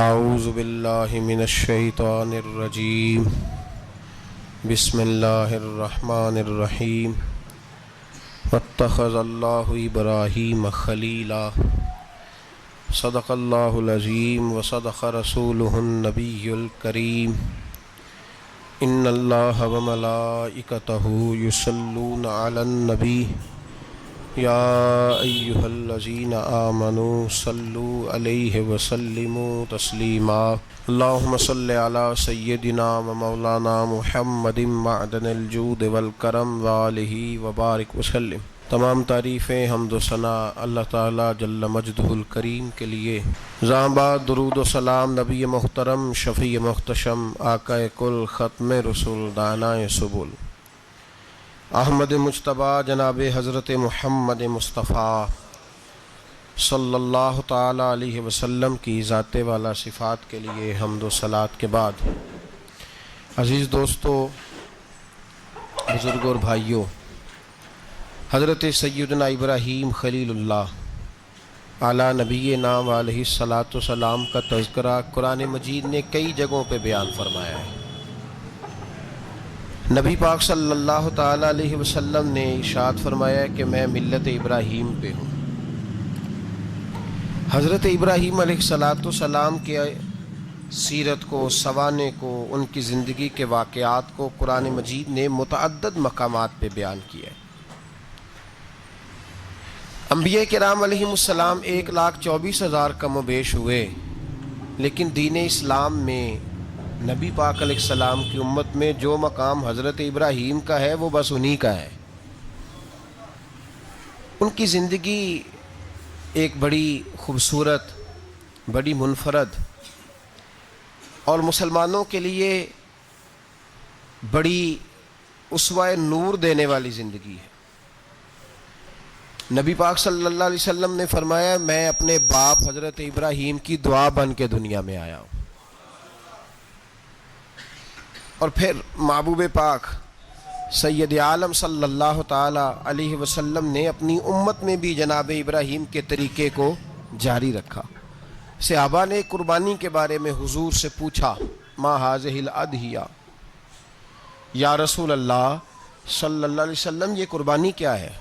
اعوذ باللہ من الشیطان الرجیم بسم اللہ الرحمن الرحیم واتخذ اللہ ابراہیم خلیلا صدق اللہ العظیم وصدق رسولہ النبی الکریم ان اللہ وملائکتہ یصلون علی النبی یا ایہا الذین آمنوا صلوا علیہ وسلموا تسلیما اللہم صل علی سیدنا و مولانا محمد معدن الجود والکرم وآلہ وبارک وسلم۔ تمام تعریفیں حمد و ثنا اللہ تعالی جل مجدہ الکریم کے لیے۔ زاں بعد درود و سلام نبی محترم شفیع محتشم آقا کل ختم رسول دانائے سبل احمد مجتبیٰ جناب حضرت محمد مصطفیٰ صلی اللہ تعالی علیہ وسلم کی ذات والا صفات کے لیے حمد و صلات کے بعد، عزیز دوستو، بزرگوں اور بھائیوں، حضرت سیدنا ابراہیم خلیل اللہ اعلیٰ نبینا علیہ الصلاۃ والسلام کا تذکرہ قرآن مجید نے کئی جگہوں پہ بیان فرمایا ہے۔ نبی پاک صلی اللہ تعالی علیہ وسلم نے ارشاد فرمایا ہے کہ میں ملت ابراہیم پہ ہوں۔ حضرت ابراہیم علیہ الصلاۃ والسلام کے سیرت کو، سوانح کو، ان کی زندگی کے واقعات کو قرآن مجید نے متعدد مقامات پہ بیان کیا ہے۔ انبیاء کرام علیہم السلام 1,24,000 کم و بیش ہوئے، لیکن دین اسلام میں نبی پاک علیہ السلام کی امت میں جو مقام حضرت ابراہیم کا ہے وہ بس انہی کا ہے۔ ان کی زندگی ایک بڑی خوبصورت، بڑی منفرد اور مسلمانوں کے لیے بڑی اسوہ نور دینے والی زندگی ہے۔ نبی پاک صلی اللہ علیہ وسلم نے فرمایا میں اپنے باپ حضرت ابراہیم کی دعا بن کے دنیا میں آیا ہوں۔ اور پھر محبوب پاک سید عالم صلی اللہ تعالی علیہ وسلم نے اپنی امت میں بھی جناب ابراہیم کے طریقے کو جاری رکھا۔ صحابہ نے قربانی کے بارے میں حضور سے پوچھا ما ہذہ الاضحیہ، یا رسول اللہ صلی اللہ علیہ وسلم یہ قربانی کیا ہے؟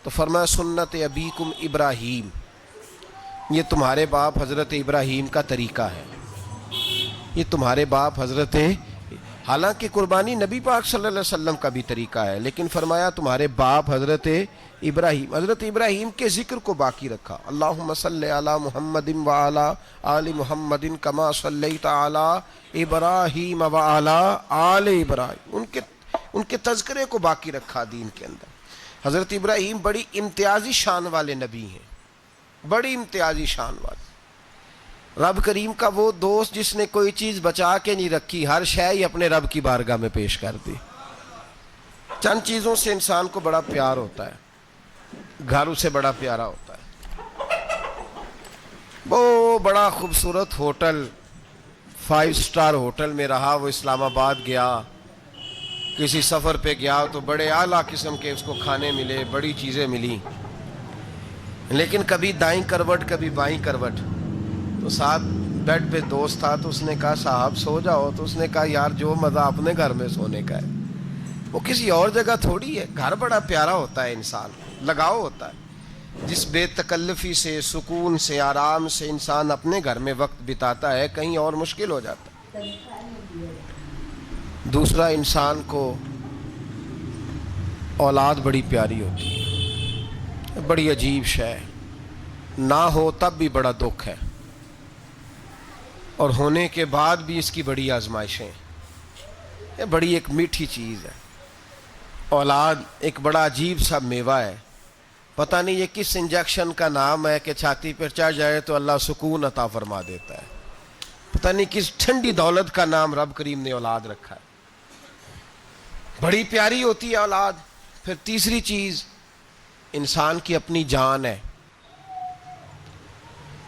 تو فرمایا سنت ابیکم ابراہیم، یہ تمہارے باپ حضرت ابراہیم کا طریقہ ہے، یہ تمہارے باپ حضرت، حالانکہ قربانی نبی پاک صلی اللہ علیہ وسلم کا بھی طریقہ ہے، لیکن فرمایا تمہارے باپ حضرت ابراہیم کے ذکر کو باقی رکھا۔ اللہم صلی علی محمد وعلی آل محمد کما صلیت علی ابراہیم وعلی آل ابراہیم، ان کے تذکرے کو باقی رکھا دین کے اندر۔ حضرت ابراہیم بڑی امتیازی شان والے نبی ہیں، بڑی امتیازی شان والے۔ رب کریم کا وہ دوست جس نے کوئی چیز بچا کے نہیں رکھی، ہر شے ہی اپنے رب کی بارگاہ میں پیش کر دی۔ چند چیزوں سے انسان کو بڑا پیار ہوتا ہے، گھر اسے بڑا پیارا ہوتا ہے۔ وہ بڑا خوبصورت ہوٹل، 5 سٹار ہوٹل میں رہا، وہ اسلام آباد گیا، کسی سفر پہ گیا تو بڑے اعلیٰ قسم کے اس کو کھانے ملے، بڑی چیزیں ملی، لیکن کبھی دائیں کروٹ کبھی بائیں کروٹ۔ تو ساتھ بیڈ پہ دوست تھا تو اس نے کہا صاحب سو جاؤ، تو اس نے کہا یار جو مزہ اپنے گھر میں سونے کا ہے وہ کسی اور جگہ تھوڑی ہے۔ گھر بڑا پیارا ہوتا ہے، انسان لگاؤ ہوتا ہے، جس بے تکلفی سے، سکون سے، آرام سے انسان اپنے گھر میں وقت بتاتا ہے، کہیں اور مشکل ہو جاتا ہے۔ دوسرا، انسان کو اولاد بڑی پیاری ہوتی ہے، بڑی عجیب شے ہے، نہ ہو تب بھی بڑا دکھ ہے، اور ہونے کے بعد بھی اس کی بڑی آزمائشیں ہیں۔ یہ بڑی ایک میٹھی چیز ہے۔ اولاد ایک بڑا عجیب سا میوہ ہے، پتہ نہیں یہ کس انجیکشن کا نام ہے کہ چھاتی پر چڑھ جائے تو اللہ سکون عطا فرما دیتا ہے، پتہ نہیں کس ٹھنڈی دولت کا نام رب کریم نے اولاد رکھا ہے، بڑی پیاری ہوتی ہے اولاد۔ پھر تیسری چیز انسان کی اپنی جان ہے،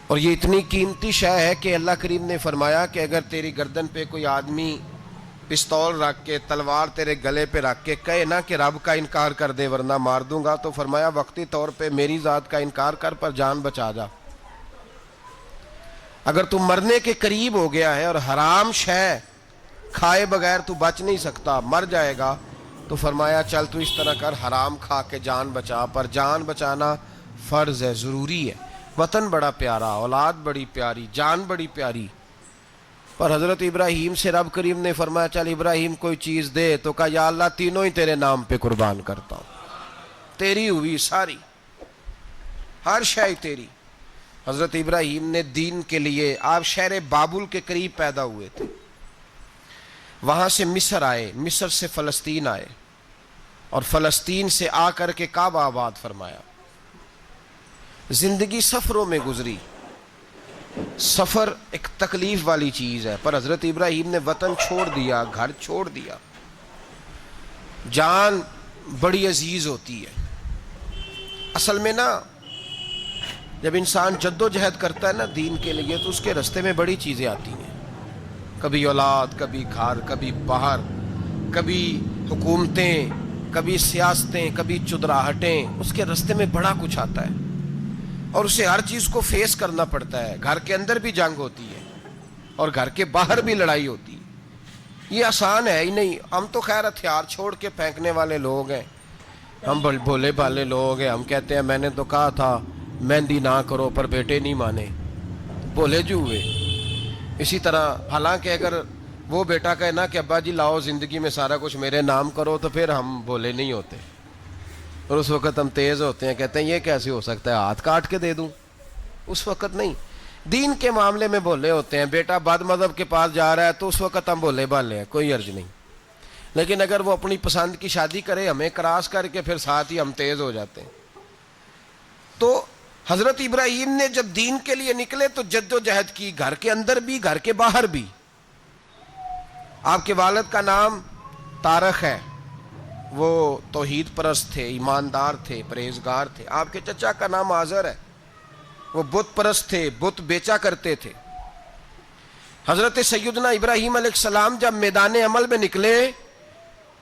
اور یہ اتنی قیمتی شے ہے کہ اللہ کریم نے فرمایا کہ اگر تیری گردن پہ کوئی آدمی پستول رکھ کے، تلوار تیرے گلے پہ رکھ کے کہے نا کہ رب کا انکار کر دے ورنہ مار دوں گا، تو فرمایا وقتی طور پہ میری ذات کا انکار کر پر جان بچا جا۔ اگر تو مرنے کے قریب ہو گیا ہے اور حرام شے کھائے بغیر تو بچ نہیں سکتا، مر جائے گا، تو فرمایا چل تو اس طرح کر، حرام کھا کے جان بچا، پر جان بچانا فرض ہے، ضروری ہے۔ وطن بڑا پیارا، اولاد بڑی پیاری، جان بڑی پیاری، پر حضرت ابراہیم سے رب کریم نے فرمایا چل ابراہیم کوئی چیز دے، تو کہا یا اللہ تینوں ہی تیرے نام پہ قربان کرتا ہوں، تیری ہوئی ساری، ہر شے تیری۔ حضرت ابراہیم نے دین کے لیے، آپ شہر بابل کے قریب پیدا ہوئے تھے، وہاں سے مصر آئے، مصر سے فلسطین آئے، اور فلسطین سے آ کر کے کعبہ آباد فرمایا۔ زندگی سفروں میں گزری، سفر ایک تکلیف والی چیز ہے، پر حضرت ابراہیم نے وطن چھوڑ دیا، گھر چھوڑ دیا۔ جان بڑی عزیز ہوتی ہے اصل میں نا، جب انسان جد و جہد کرتا ہے نا دین کے لیے، تو اس کے رستے میں بڑی چیزیں آتی ہیں، کبھی اولاد، کبھی گھر، کبھی باہر، کبھی حکومتیں، کبھی سیاستیں، کبھی چدراہٹیں، اس کے رستے میں بڑا کچھ آتا ہے اور اسے ہر چیز کو فیس کرنا پڑتا ہے۔ گھر کے اندر بھی جنگ ہوتی ہے اور گھر کے باہر بھی لڑائی ہوتی ہے، یہ آسان ہے ہی نہیں۔ ہم تو خیر ہتھیار چھوڑ کے پھینکنے والے لوگ ہیں، ہم بھولے بھالے لوگ ہیں، ہم کہتے ہیں میں نے تو کہا تھا مہندی نہ کرو، پر بیٹے نہیں مانے، بھولے جو ہوئے۔ اسی طرح حالانکہ اگر وہ بیٹا کہے نا کہ ابا جی لاؤ زندگی میں سارا کچھ میرے نام کرو، تو پھر ہم بھولے نہیں ہوتے، اور اس وقت ہم تیز ہوتے ہیں، کہتے ہیں یہ کیسے ہو سکتا ہے، ہاتھ کاٹ کے دے دوں۔ اس وقت نہیں، دین کے معاملے میں بھولے ہوتے ہیں۔ بیٹا بد مذہب کے پاس جا رہا ہے تو اس وقت ہم بھولے بھالے ہیں، کوئی عرض نہیں، لیکن اگر وہ اپنی پسند کی شادی کرے ہمیں کراس کر کے، پھر ساتھ ہی ہم تیز ہو جاتے ہیں۔ تو حضرت ابراہیم نے جب دین کے لیے نکلے تو جد و جہد کی، گھر کے اندر بھی گھر کے باہر بھی۔ آپ کے والد کا نام طارق ہے، وہ توحید پرست تھے، ایماندار تھے، پرہیزگار تھے۔ آپ کے چچا کا نام آزر ہے، وہ بت پرست تھے، بت بیچا کرتے تھے۔ حضرت سیدنا ابراہیم علیہ السلام جب میدان عمل میں نکلے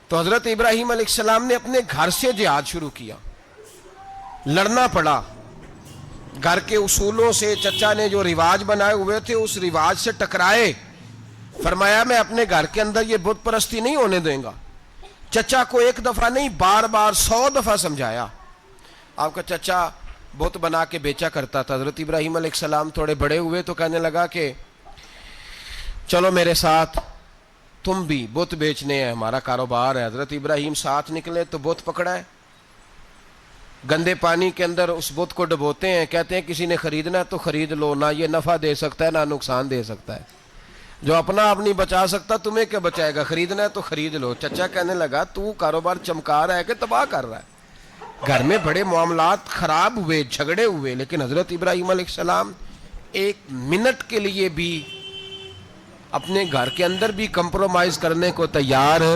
تو حضرت ابراہیم علیہ السلام نے اپنے گھر سے جہاد شروع کیا، لڑنا پڑا۔ گھر کے اصولوں سے، چچا نے جو رواج بنائے ہوئے تھے اس رواج سے ٹکرائے۔ فرمایا میں اپنے گھر کے اندر یہ بت پرستی نہیں ہونے دیں گا۔ چچا کو ایک دفعہ نہیں، بار بار 100 دفعہ سمجھایا۔ آپ کا چچا بت بنا کے بیچا کرتا تھا۔ حضرت ابراہیم علیہ السلام تھوڑے بڑے ہوئے تو کہنے لگا کہ چلو میرے ساتھ، تم بھی بت بیچنے ہیں، ہمارا کاروبار ہے۔ حضرت ابراہیم ساتھ نکلے تو بت پکڑا ہے، گندے پانی کے اندر اس بت کو ڈبوتے ہیں، کہتے ہیں کسی نے خریدنا ہے تو خرید لو، نہ یہ نفع دے سکتا ہے نہ نقصان دے سکتا ہے، جو اپنا آپ نہیں بچا سکتا تمہیں کیا بچائے گا، خریدنا ہے تو خرید لو۔ چچا کہنے لگا تو کاروبار چمکا رہا ہے کہ تباہ کر رہا ہے۔ گھر میں بڑے معاملات خراب ہوئے، جھگڑے ہوئے، لیکن حضرت ابراہیم علیہ السلام ایک منٹ کے لیے بھی اپنے گھر کے اندر بھی کمپرومائز کرنے کو تیار ہے۔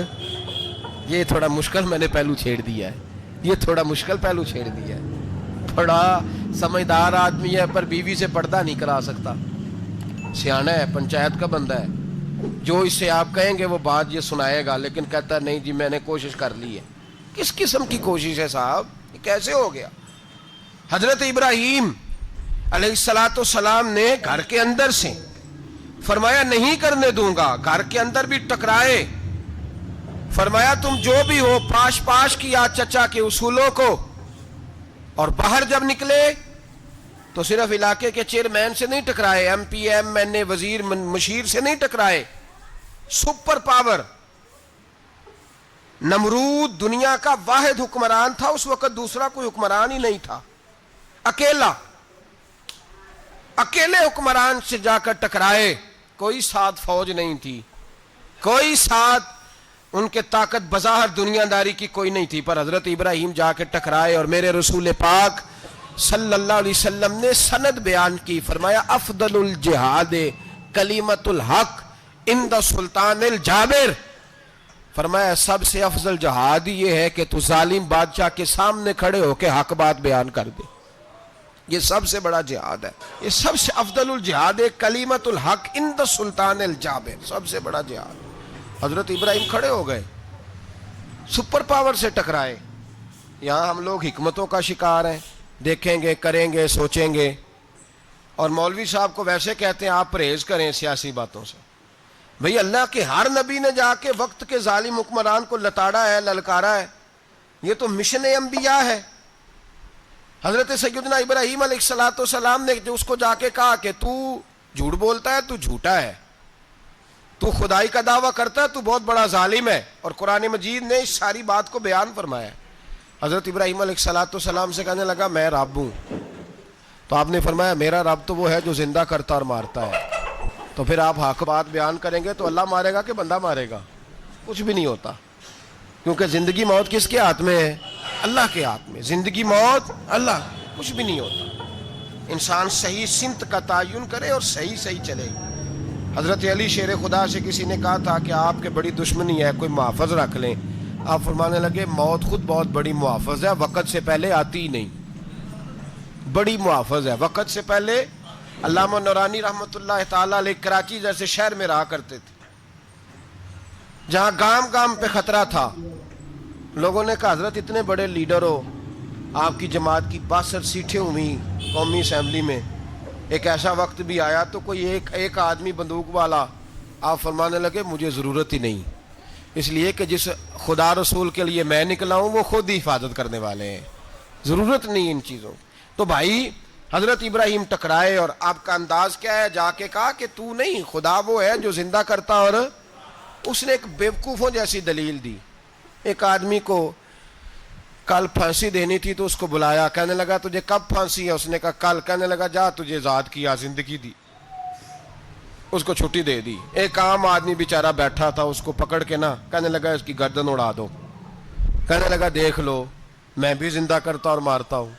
یہ تھوڑا مشکل میں نے پہلو چھیڑ دیا ہے، یہ تھوڑا مشکل پہلو چھیڑ دیا ہے۔ بڑا سمجھدار آدمی ہے پر بیوی سے پردہ نہیں کرا سکتا، سیانا ہے، پنچایت کا بندہ ہے، جو اس سے آپ کہیں گے وہ بات یہ سنائے گا، لیکن کہتا ہے نہیں جی میں نے کوشش کر لی ہے۔ کس قسم کی کوشش ہے صاحب، یہ کیسے ہو گیا؟ حضرت ابراہیم علیہ السلام نے گھر کے اندر سے فرمایا نہیں کرنے دوں گا، گھر کے اندر بھی ٹکرائے، فرمایا تم جو بھی ہو، پاش پاش کیا چچا کے اصولوں کو، اور باہر جب نکلے تو صرف علاقے کے چیئرمین سے نہیں ٹکرائے، ایم پی ایم این اے وزیر مشیر سے نہیں ٹکرائے، سپر پاور نمرود دنیا کا واحد حکمران تھا اس وقت، دوسرا کوئی حکمران ہی نہیں تھا، اکیلے حکمران سے جا کر ٹکرائے، کوئی ساتھ فوج نہیں تھی، کوئی ساتھ ان کے طاقت بظاہر دنیا داری کی کوئی نہیں تھی، پر حضرت ابراہیم جا کے ٹکرائے، اور میرے رسول پاک صلی اللہ علیہ وسلم نے سند بیان کی، فرمایا افضل الجہاد کلمۃ الحق عند سلطان الجابر، فرمایا سب سے افضل جہاد یہ ہے کہ تو ظالم بادشاہ کے سامنے کھڑے ہو کے حق بات بیان کر دے، یہ سب سے بڑا جہاد ہے، یہ سب سے افضل الجہاد کلمۃ الحق عند سلطان الجابر، سب سے بڑا جہاد۔ حضرت ابراہیم کھڑے ہو گئے، سپر پاور سے ٹکرائے۔ یہاں ہم لوگ حکمتوں کا شکار ہیں، دیکھیں گے، کریں گے، سوچیں گے، اور مولوی صاحب کو ویسے کہتے ہیں آپ پرہیز کریں سیاسی باتوں سے. بھئی اللہ کے ہر نبی نے جا کے وقت کے ظالم حکمران کو لتاڑا ہے, للکارا ہے. یہ تو مشن انبیاء ہے. حضرت سیدنا ابراہیم علیہ السلام نے جو اس کو جا کے کہا کہ تو جھوٹ بولتا ہے, تو جھوٹا ہے, تو خدائی کا دعویٰ کرتا ہے, تو بہت بڑا ظالم ہے. اور قرآن مجید نے اس ساری بات کو بیان فرمایا ہے. حضرت ابراہیم علیہ السلام سے کہنے لگا میں رب ہوں. تو آپ نے فرمایا میرا رب تو وہ ہے جو زندہ کرتا اور مارتا ہے. تو پھر آپ حق بات بیان کریں گے تو اللہ مارے گا کہ بندہ مارے گا؟ کچھ بھی نہیں ہوتا, کیونکہ زندگی موت کس کے ہاتھ میں ہے؟ اللہ کے ہاتھ میں. زندگی موت اللہ, کچھ بھی نہیں ہوتا. انسان صحیح سمت کا تعین کرے اور صحیح چلے. حضرت علی شیر خدا سے کسی نے کہا تھا کہ آپ کے بڑی دشمنی ہے, کوئی محافظ رکھ لیں. آپ فرمانے لگے موت خود بہت بڑی محافظ ہے, وقت سے پہلے آتی ہی نہیں. بڑی محافظ ہے, وقت سے پہلے. علامہ نورانی رحمۃ اللہ تعالیٰ علیہ کراچی جیسے شہر میں رہا کرتے تھے, جہاں گام پہ خطرہ تھا. لوگوں نے کہا حضرت اتنے بڑے لیڈر ہو, آپ کی جماعت کی 62 سیٹیں ہوئی قومی اسمبلی میں, ایک ایسا وقت بھی آیا تو کوئی ایک آدمی بندوق والا. آپ فرمانے لگے مجھے ضرورت ہی نہیں, اس لیے کہ جس خدا رسول کے لیے میں نکلا ہوں وہ خود ہی حفاظت کرنے والے ہیں, ضرورت نہیں ان چیزوں. تو بھائی حضرت ابراہیم ٹکرائے, اور آپ کا انداز کیا ہے؟ جا کے کہا کہ تو نہیں, خدا وہ ہے جو زندہ کرتا. اور اس نے ایک بیوقوفوں جیسی دلیل دی. ایک آدمی کو کل پھانسی دینی تھی تو اس کو بلایا, کہنے لگا تجھے کب پھانسی ہے؟ اس نے کہا کل. کہنے لگا جا تجھے آزاد کیا, زندگی دی, اس کو چھٹی دے دی. ایک عام آدمی بیچارہ بیٹھا تھا, اس کو پکڑ کے نا کہنے لگا اس کی گردن اڑا دو. کہنے لگا دیکھ لو میں بھی زندہ کرتا اور مارتا ہوں.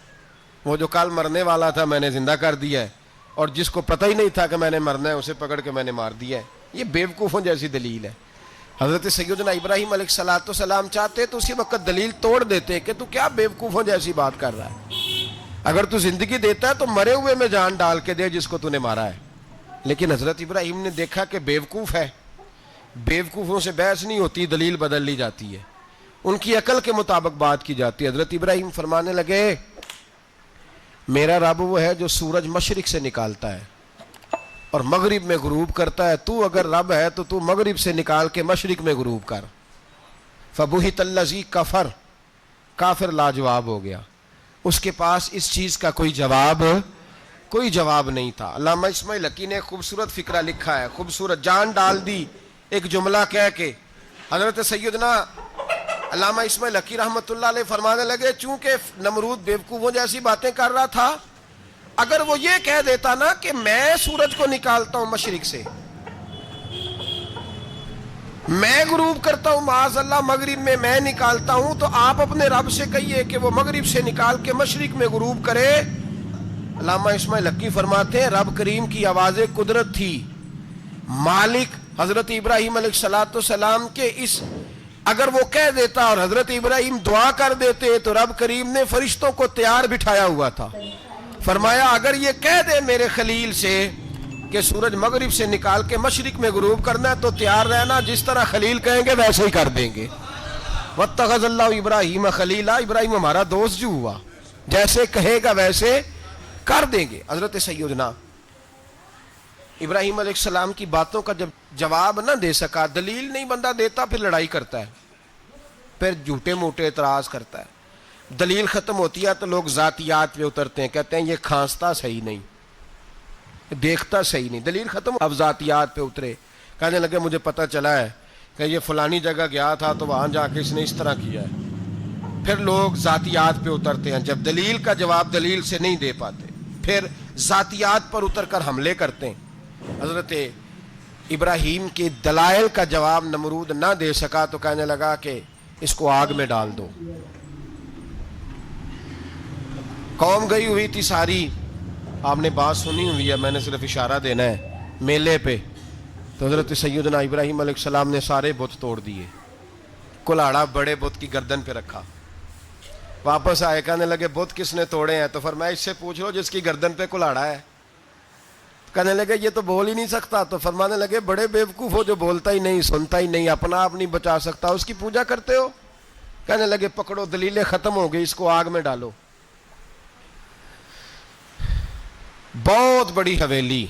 وہ جو کل مرنے والا تھا میں نے زندہ کر دیا ہے, اور جس کو پتہ ہی نہیں تھا کہ میں نے مرنا ہے اسے پکڑ کے میں نے مار دیا ہے. یہ بیوقوفوں جیسی دلیل ہے. حضرت سیدنا ابراہیم علیہ السلام چاہتے تو اسی وقت دلیل توڑ دیتے کہ تو کیا بیوقوفوں جیسی بات کر رہا ہے, اگر تو زندگی دیتا ہے تو مرے ہوئے میں جان ڈال کے دے جس کو تو نے مارا ہے. لیکن حضرت ابراہیم نے دیکھا کہ بیوقوف ہے, بیوقوفوں سے بحث نہیں ہوتی, دلیل بدل لی جاتی ہے, ان کی عقل کے مطابق بات کی جاتی ہے. حضرت ابراہیم فرمانے لگے میرا رب وہ ہے جو سورج مشرق سے نکالتا ہے اور مغرب میں غروب کرتا ہے. تو اگر رب ہے تو تو مغرب سے نکال کے مشرق میں غروب کر. فبہت الذی کفر, کافر لاجواب ہو گیا, اس کے پاس اس چیز کا کوئی جواب نہیں تھا. علامہ اسماعیل حقی نے خوبصورت فقرہ لکھا ہے, خوبصورت جان ڈال دی ایک جملہ کہہ کے. حضرت سیدنا علامہ اسماعیل حقی رحمۃ اللہ علیہ فرمانے لگے چونکہ نمرود بیوقوفوں جیسی باتیں کر رہا تھا, اگر وہ یہ کہہ دیتا نا کہ میں سورج کو نکالتا ہوں مشرق سے, میں غروب کرتا ہوں معاذ اللہ مغرب میں نکالتا ہوں, تو آپ اپنے رب سے کہیے کہ وہ مغرب سے نکال کے مشرق میں غروب کرے. علامہ اسماعیل حقی فرماتے ہیں رب کریم کی آواز قدرت تھی, مالک حضرت ابراہیم علیہ السلام کے اس, اگر وہ کہہ دیتا اور حضرت ابراہیم دعا کر دیتے تو رب کریم نے فرشتوں کو تیار بٹھایا ہوا تھا. فرمایا اگر یہ کہہ دے میرے خلیل سے کہ سورج مغرب سے نکال کے مشرق میں غروب کرنا ہے تو تیار رہنا, جس طرح خلیل کہیں گے ویسے ہی کر دیں گے. واتخذ اللہ ابراہیم خلیلا, ابراہیم ہمارا دوست جو ہوا, جیسے کہے گا ویسے کر دیں گے. حضرت سیدنا ابراہیم علیہ السلام کی باتوں کا جب جواب نہ دے سکا, دلیل نہیں بندہ دیتا, پھر لڑائی کرتا ہے, پھر جھوٹے موٹے اعتراض کرتا ہے. دلیل ختم ہوتی ہے تو لوگ ذاتیات پہ اترتے ہیں, کہتے ہیں یہ کھانستا صحیح نہیں, دیکھتا صحیح نہیں. دلیل ختم, اب ذاتیات پہ اترے, کہنے لگے مجھے پتہ چلا ہے کہ یہ فلانی جگہ گیا تھا تو وہاں جا کے اس نے اس طرح کیا ہے. پھر لوگ ذاتیات پہ اترتے ہیں, جب دلیل کا جواب دلیل سے نہیں دے پاتے پھر ذاتیات پر اتر کر حملے کرتے ہیں. حضرت ابراہیم کے دلائل کا جواب نمرود نہ دے سکا تو کہنے لگا کہ اس کو آگ میں ڈال دو. قوم گئی ہوئی تھی ساری, آپ نے بات سنی ہوئی ہے, میں نے صرف اشارہ دینا ہے, میلے پہ. تو حضرت سیدنا ابراہیم علیہ السلام نے سارے بت توڑ دیے, کلاڑا بڑے بت کی گردن پہ رکھا. واپس آئے, کہنے لگے بت کس نے توڑے ہیں؟ تو فرمایا اس سے پوچھ لو جس کی گردن پہ کلاڑا ہے. کہنے لگے یہ تو بول ہی نہیں سکتا. تو فرمانے لگے بڑے بیوقوف ہو, جو بولتا ہی نہیں, سنتا ہی نہیں, اپنا آپ نہیں بچا سکتا, اس کی پوجا کرتے ہو. کہنے لگے پکڑو, دلیلیں ختم ہو گئی, اس کو آگ میں ڈالو. بہت بڑی حویلی